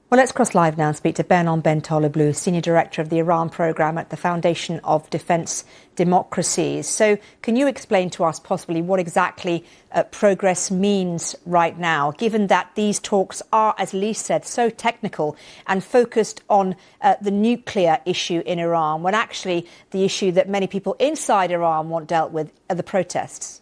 Well, let's cross live now and speak to Behnam Ben Taleblu, Senior Director of the Iran Programme at the Foundation of Defence Democracies. So can you explain to us possibly what exactly progress means right now, given that these talks are, as Lee said, so technical and focused on the nuclear issue in Iran, when actually the issue that many people inside Iran want dealt with are the protests?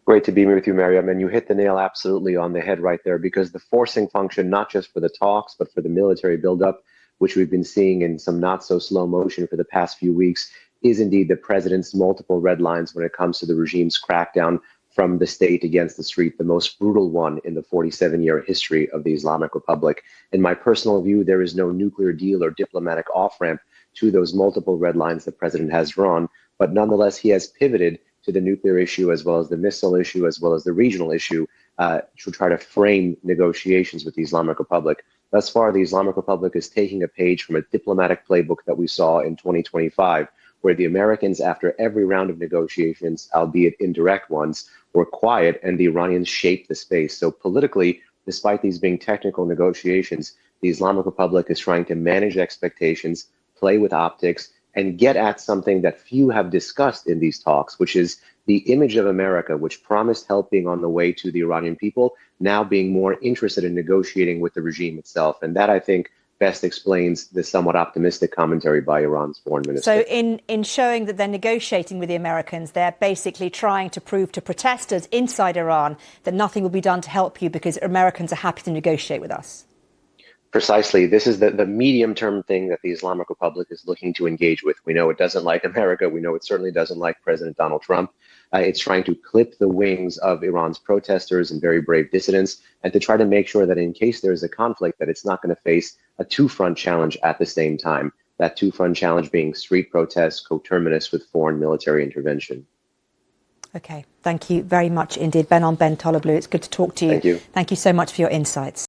Great to be here with you, Mariam, and you hit the nail absolutely on the head right there, because the forcing function, not just for the talks, but for the military buildup, which we've been seeing in some not so slow motion for the past few weeks, is indeed the president's multiple red lines when it comes to the regime's crackdown from the state against the street, the most brutal one in the 47-year history of the Islamic Republic. In my personal view, there is no nuclear deal or diplomatic off-ramp to those multiple red lines the president has drawn, but nonetheless, he has pivoted to the nuclear issue, as well as the missile issue, as well as the regional issue, to try to frame negotiations with the Islamic Republic. Thus far, the Islamic Republic is taking a page from a diplomatic playbook that we saw in 2025, where the Americans, after every round of negotiations, albeit indirect ones, were quiet and the Iranians shaped the space. So politically, despite these being technical negotiations, the Islamic Republic is trying to manage expectations, play with optics, and get at something that few have discussed in these talks, which is the image of America, which promised help being on the way to the Iranian people, now being more interested in negotiating with the regime itself. And that, I think, best explains the somewhat optimistic commentary by Iran's foreign minister. So in showing that they're negotiating with the Americans, they're basically trying to prove to protesters inside Iran that nothing will be done to help you because Americans are happy to negotiate with us. Precisely. This is the medium-term thing that the Islamic Republic is looking to engage with. We know it doesn't like America. We know it certainly doesn't like President Donald Trump. It's trying to clip the wings of Iran's protesters and very brave dissidents, and to try to make sure that in case there is a conflict, that it's not going to face a two-front challenge at the same time. That two-front challenge being street protests coterminous with foreign military intervention. Okay. Thank you very much indeed. Behnam Ben Taleblu, it's good to talk to you. Thank you. Thank you so much for your insights.